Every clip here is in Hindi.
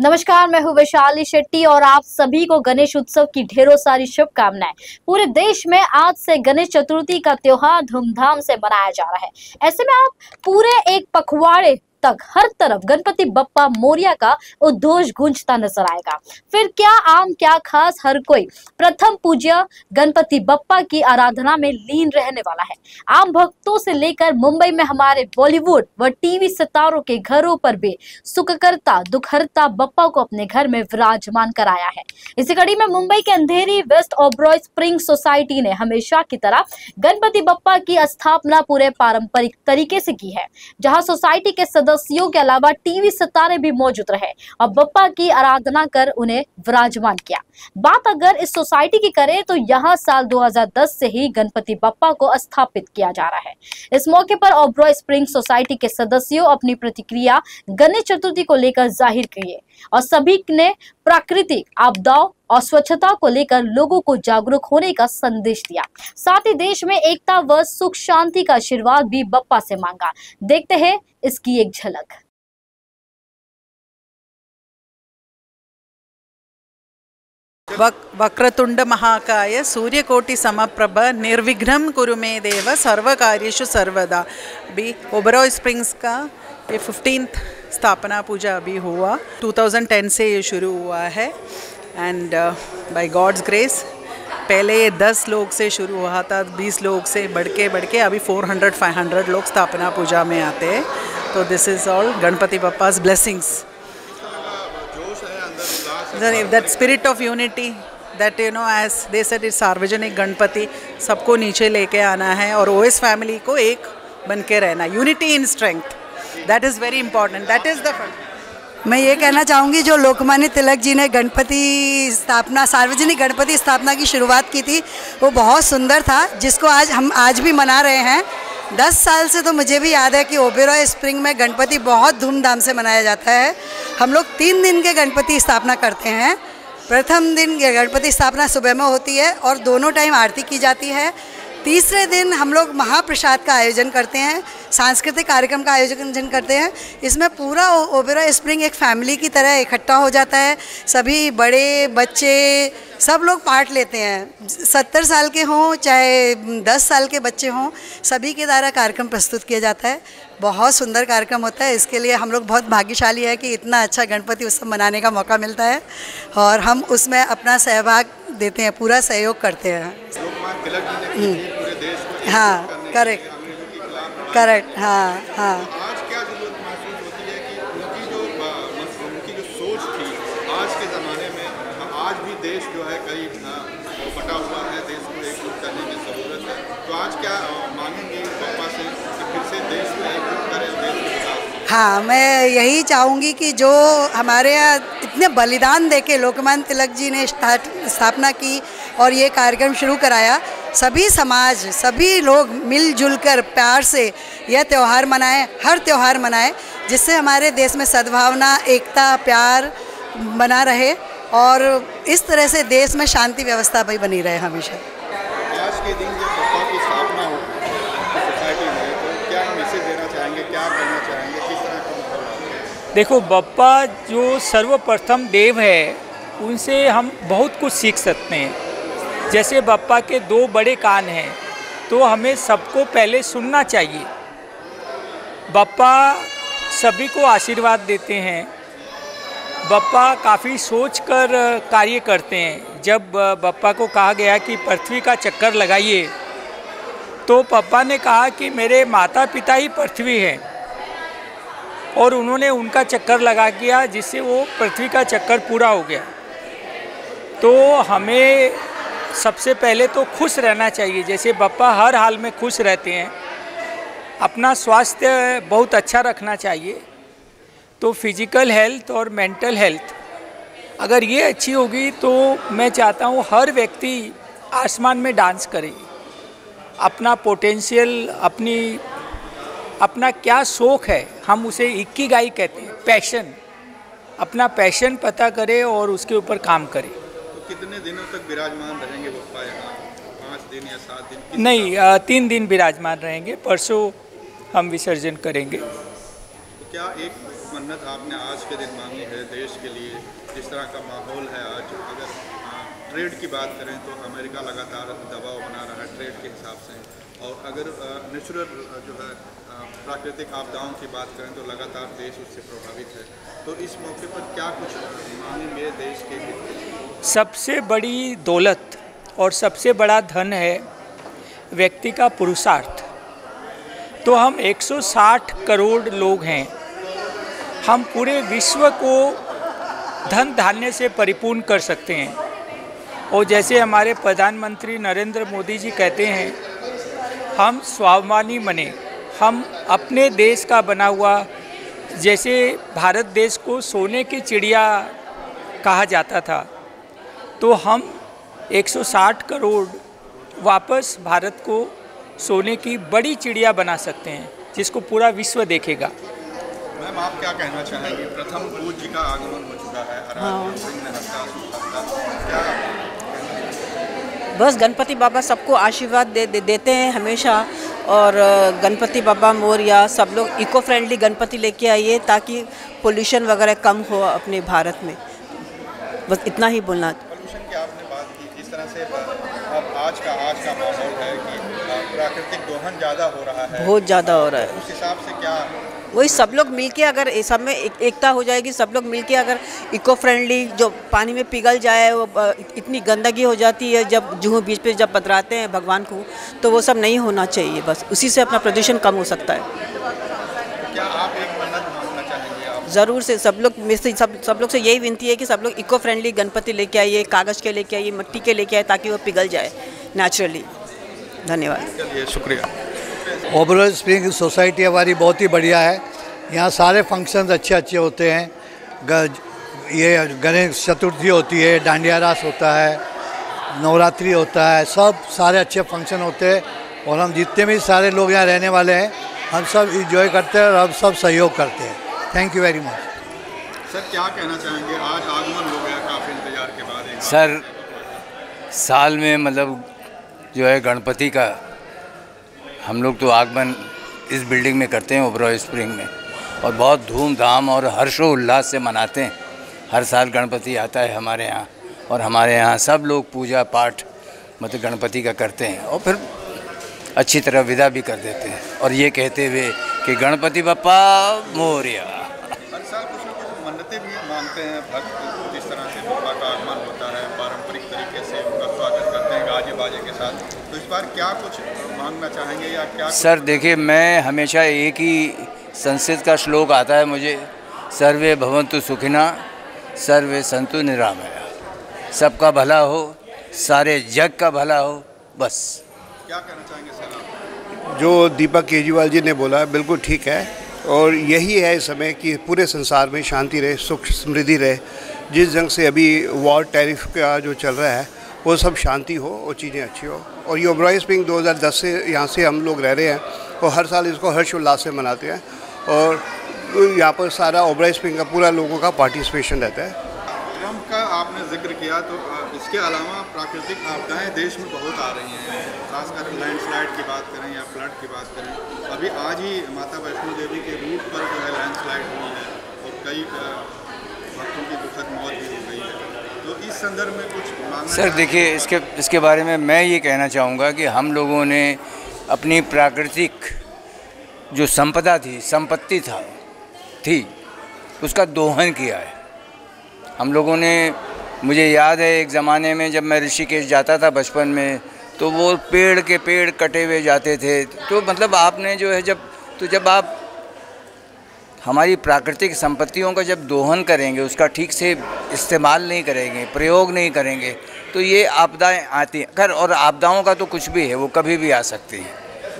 नमस्कार, मैं हूँ वैशाली शेट्टी और आप सभी को गणेश उत्सव की ढेरों सारी शुभकामनाएं। पूरे देश में आज से गणेश चतुर्थी का त्योहार धूमधाम से मनाया जा रहा है। ऐसे में आप पूरे एक पखवाड़े तक हर तरफ गणपति बप्पा मोरिया का उद्घोष गूंजता नजर आएगा। फिर क्या आम क्या खास, हर कोई प्रथम पूज्य गणपति बप्पा की आराधना में लीन रहने वाला है। आम भक्तों से लेकर मुंबई में हमारे बॉलीवुड व टीवी सितारों के घरों पर भी सुखकर्ता दुखहर्ता बप्पा को अपने घर में विराजमान कराया है। इसी कड़ी में मुंबई के अंधेरी वेस्ट ओबरॉय स्प्रिंग सोसाइटी ने हमेशा की तरह गणपति बप्पा की स्थापना पूरे पारंपरिक तरीके से की है, जहां सोसाइटी के सदस्यों के अलावा टीवी सितारे भी मौजूद रहे और बप्पा की आराधना कर उन्हें विराजमान किया। बात अगर इस सोसाइटी की करें तो यहाँ साल 2010 से ही गणपति बप्पा को स्थापित किया जा रहा है। इस मौके पर ओबरॉय स्प्रिंग सोसाइटी के सदस्यों अपनी प्रतिक्रिया गणेश चतुर्थी को लेकर जाहिर किए और सभी ने प्राकृतिक आपदाओं और स्वच्छता को लेकर लोगों को जागरूक होने का संदेश दिया। साथ ही देश में एकता व सुख शांति का आशीर्वाद भी बप्पा से मांगा। देखते हैं इसकी एक झलक। वक्रतुंड महाकाय सूर्यकोटि समप्रभ निर्विघ्नं कुरु मे देव सर्वकार्येषु सर्वदा। अभी ओबरॉय स्प्रिंग्स का ये 15th स्थापना पूजा अभी हुआ। 2010 से ये शुरू हुआ है एंड बाय गॉड्स ग्रेस पहले 10 लोग से शुरू हुआ था, 20 लोग से बढ़ के अभी 400-500 लोग स्थापना पूजा में आते हैं। तो this is all Ganpati Bappa's blessings. That spirit of unity that as they said it's सार्वजनिक गणपति, सबको नीचे लेके आना है और ओएस फैमिली को एक बन के रहना। Unity in strength, that is very important, that is the fund. मैं ये कहना चाहूँगी, जो लोकमान्य तिलक जी ने गणपति स्थापना, सार्वजनिक गणपति स्थापना की शुरुआत की थी, वो बहुत सुंदर था, जिसको हम आज भी मना रहे हैं। 10 साल से तो मुझे भी याद है कि ओबेरॉय स्प्रिंग में गणपति बहुत धूमधाम से मनाया जाता है। हम लोग 3 दिन के गणपति स्थापना करते हैं। प्रथम दिन गणपति स्थापना सुबह में होती है और दोनों टाइम आरती की जाती है। तीसरे दिन हम लोग महाप्रसाद का आयोजन करते हैं, सांस्कृतिक कार्यक्रम का आयोजन करते हैं। इसमें पूरा ओबेरॉय स्प्रिंग एक फैमिली की तरह इकट्ठा हो जाता है। सभी बड़े बच्चे सब लोग पार्ट लेते हैं, 70 साल के हों चाहे 10 साल के बच्चे हों, सभी के द्वारा कार्यक्रम प्रस्तुत किया जाता है। बहुत सुंदर कार्यक्रम होता है। इसके लिए हम लोग बहुत भाग्यशाली है कि इतना अच्छा गणपति उत्सव मनाने का मौका मिलता है और हम उसमें अपना सहभाग देते हैं, पूरा सहयोग करते हैं। हाँ, करेक्ट, हाँ। आज क्या जरूरत महसूस होती है कि उनकी जो सोच थी आज के ज़माने में, आज भी देश जो है कई बटा हुआ है, देश को एकजुट करने की ज़रूरत है। तो आज क्या मांगेंगे बप्पा से कि फिर से देश को एकजुट करें, देश को विकास? हाँ, मैं यही चाहूँगी कि जो हमारे यहाँ इतने बलिदान देके लोकमान्य तिलक जी ने स्थापना की और ये कार्यक्रम शुरू कराया, सभी समाज, सभी लोग मिलजुल कर प्यार से यह त्यौहार मनाएं, हर त्यौहार मनाएं, जिससे हमारे देश में सद्भावना, एकता, प्यार बना रहे और इस तरह से देश में शांति व्यवस्था भी बनी रहे हमेशा। आज के दिन जब बप्पा की स्थापना हो सोसाइटी में, तो क्या मैसेज देना चाहेंगे, क्या कहना चाहेंगे, किस तरह का? देखो, बप्पा जो सर्वप्रथम देव है, उनसे हम बहुत कुछ सीख सकते हैं। जैसे बप्पा के 2 बड़े कान हैं, तो हमें सबको पहले सुनना चाहिए। बप्पा सभी को आशीर्वाद देते हैं। बप्पा काफ़ी सोचकर कार्य करते हैं। जब बप्पा को कहा गया कि पृथ्वी का चक्कर लगाइए, तो पप्पा ने कहा कि मेरे माता पिता ही पृथ्वी हैं, और उन्होंने उनका चक्कर लगा दिया, जिससे वो पृथ्वी का चक्कर पूरा हो गया। तो हमें सबसे पहले तो खुश रहना चाहिए, जैसे बप्पा हर हाल में खुश रहते हैं। अपना स्वास्थ्य बहुत अच्छा रखना चाहिए। तो फिजिकल हेल्थ और मेंटल हेल्थ अगर ये अच्छी होगी, तो मैं चाहता हूँ हर व्यक्ति आसमान में डांस करे। अपना पोटेंशियल, अपना क्या शौक़ है, हम उसे इकिगाई कहते हैं, पैशन, अपना पैशन पता करे और उसके ऊपर काम करे। कितने दिनों तक विराजमान रहेंगे बप्पा यहाँ? 5 दिन या 7 दिन? नहीं, 3 दिन विराजमान रहेंगे। परसों हम विसर्जन करेंगे। तो क्या एक मन्नत आपने आज के दिन मांगी है देश के लिए, जिस तरह का माहौल है आज, अगर ट्रेड की बात करें तो अमेरिका लगातार दबाव बना रहा है ट्रेड के हिसाब से, और अगर नेचुरल जो है प्राकृतिक आपदाओं की बात करें तो लगातार देश उससे प्रभावित है, तो इस मौके पर क्या कुछ मांगेंगे देश के हित में? सबसे बड़ी दौलत और सबसे बड़ा धन है व्यक्ति का पुरुषार्थ। तो हम 160 करोड़ लोग हैं, हम पूरे विश्व को धन धान्य से परिपूर्ण कर सकते हैं। और जैसे हमारे प्रधानमंत्री नरेंद्र मोदी जी कहते हैं, हम स्वाभिमानी बने, हम अपने देश का बना हुआ, जैसे भारत देश को सोने की चिड़िया कहा जाता था, तो हम 160 करोड़ वापस भारत को सोने की बड़ी चिड़िया बना सकते हैं, जिसको पूरा विश्व देखेगा। मैम, आप क्या कहना चाहेंगे? प्रथम पूज्य का आगमन हो चुका है, बस गणपति बाबा सबको आशीर्वाद देते हैं हमेशा, और गणपति बाबा मोरया। सब लोग इको फ्रेंडली गणपति लेके आइए ताकि पोल्यूशन वगैरह कम हो अपने भारत में। बस इतना ही बोलना। पोल्यूशन की आपने बात की, जिस तरह से अब आज का माहौल है कि प्राकृतिक दोहन ज़्यादा हो रहा है, बहुत ज़्यादा हो रहा है, उस हिसाब से क्या वही सब लोग मिलके अगर सब में एकता हो जाएगी, सब लोग मिलके अगर इको फ्रेंडली जो पानी में पिघल जाए, वो इतनी गंदगी हो जाती है जब जुहू बीच पे जब पधराते हैं भगवान को, तो वो सब नहीं होना चाहिए। बस उसी से अपना प्रदूषण कम हो सकता है। क्या आप एक मन्नत मांगना चाहेंगे? आप ज़रूर से सब लोग से यही विनती है कि सब लोग इको फ्रेंडली गणपति लेके आइए, कागज़ के लेके आइए, मिट्टी के लेके आइए, ताकि वो पिघल जाए नेचुरली। धन्यवाद। चलिए, शुक्रिया। ओबरॉय स्प्रिंग सोसाइटी हमारी बहुत ही बढ़िया है। यहाँ सारे फंक्शंस अच्छे होते हैं। ये गणेश चतुर्थी होती है, डांडिया रास होता है, नवरात्रि होता है, सब सारे अच्छे फंक्शन होते हैं। और हम जितने भी सारे लोग यहाँ रहने वाले हैं, हम सब इंजॉय करते हैं और हम सब सहयोग करते हैं। Thank you very much. Sir, क्या कहना चाहेंगे? आज आगमन हो गया काफ़ी इंतजार के बाद। सर, साल में मतलब जो है गणपति का हम लोग तो आगमन इस बिल्डिंग में करते हैं, ओबरॉय स्प्रिंग में, और बहुत धूमधाम और हर्षोल्लास से मनाते हैं। हर साल गणपति आता है हमारे यहाँ, और हमारे यहाँ सब लोग पूजा पाठ मतलब गणपति का करते हैं, और फिर अच्छी तरह विदा भी कर देते हैं, और ये कहते हुए कि गणपति बप्पा मोरया। हर साल कुछ न कुछ मन्नतें भी मांगते हैं भक्त, जिस तरह से बप्पा का आगमन होता है, पारंपरिक तरीके से उनका स्वागत करते हैं गाजे बाजे के साथ। तो इस बार क्या कुछ मांगना चाहेंगे या क्या? सर देखिए, मैं हमेशा एक ही संस्कृत का श्लोक आता है मुझे, सर्वे भवन्तु सुखिना सर्वे सन्तु निरामया। सबका भला हो, सारे जग का भला हो, बस। क्या कहना चाहेंगे सर आप? जो दीपक केजरीवाल जी ने बोला बिल्कुल ठीक है, और यही है इस समय कि पूरे संसार में शांति रहे, सुख समृद्धि रहे। जिस जंग से अभी वॉर टैरिफ का जो चल रहा है, वो सब शांति हो और चीज़ें अच्छी हो। और ये ओबरॉय स्प्रिंग 2010 से यहाँ से हम लोग रह रहे हैं, और हर साल इसको हर्षोल्लास से मनाते हैं, और यहाँ पर सारा ओबरॉय स्प्रिंग का पूरा लोगों का पार्टिसिपेशन रहता है। ट्रम्प का आपने जिक्र किया, तो इसके अलावा प्राकृतिक आपदाएं देश में बहुत आ रही हैं, खासकर लैंडस्लाइड की बात करें या फ्लड की बात करें। अभी आज ही माता वैष्णो देवी के रूट पर जो है लैंडस्लाइड हुई है, और कई भक्तों की दुखद मौत भी हो गई है। तो इस संदर्भ में कुछ मांगना? सर देखिए, इसके बारे में मैं ये कहना चाहूँगा कि हम लोगों ने अपनी प्राकृतिक जो संपत्ति थी उसका दोहन किया है हम लोगों ने। मुझे याद है एक ज़माने में जब मैं ऋषिकेश जाता था बचपन में, तो वो पेड़ कटे हुए जाते थे। तो मतलब आपने जो है जब आप हमारी प्राकृतिक संपत्तियों का जब दोहन करेंगे, उसका ठीक से इस्तेमाल नहीं करेंगे, प्रयोग नहीं करेंगे, तो ये आपदाएं आती हैं। खैर, और आपदाओं का तो कुछ भी है, वो कभी भी आ सकती हैं,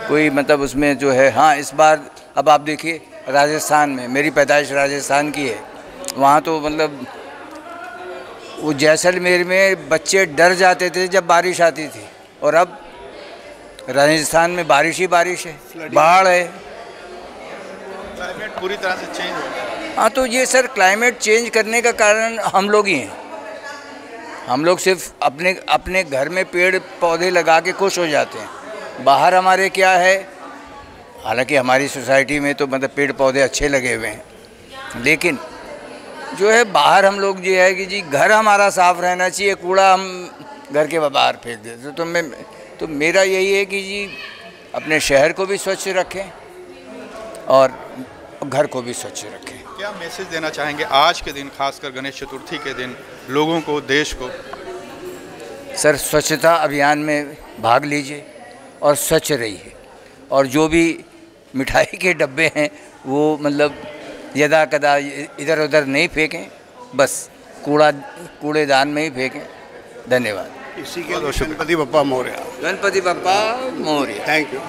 कोई मतलब उसमें जो है। हाँ, इस बार अब आप देखिए राजस्थान में, मेरी पैदाइश राजस्थान की है, वहाँ तो मतलब वो जैसलमेर में बच्चे डर जाते थे जब बारिश आती थी, और अब राजस्थान में बारिश ही बारिश है, बाढ़ है। क्लाइमेट पूरी तरह से चेंज हो गया। हाँ, तो ये सर क्लाइमेट चेंज करने का कारण हम लोग ही हैं। हम लोग सिर्फ अपने घर में पेड़ पौधे लगा के खुश हो जाते हैं। बाहर हमारे क्या है, हालांकि हमारी सोसाइटी में तो मतलब पेड़ पौधे अच्छे लगे हुए हैं, लेकिन जो है बाहर हम लोग जो है कि जी घर हमारा साफ़ रहना चाहिए, कूड़ा हम घर के बाहर फेंक देते। तो मेरा यही है कि जी अपने शहर को भी स्वच्छ रखें और घर को भी स्वच्छ रखें। क्या मैसेज देना चाहेंगे आज के दिन, खासकर गणेश चतुर्थी के दिन, लोगों को, देश को? सर, स्वच्छता अभियान में भाग लीजिए और स्वच्छ रहिए, और जो भी मिठाई के डब्बे हैं वो मतलब यदा कदा इधर उधर नहीं फेंकें, बस कूड़ेदान में ही फेंकें। धन्यवाद। इसी के गणपति बप्पा मोरया। गणपति बप्पा मोरया। Thank you.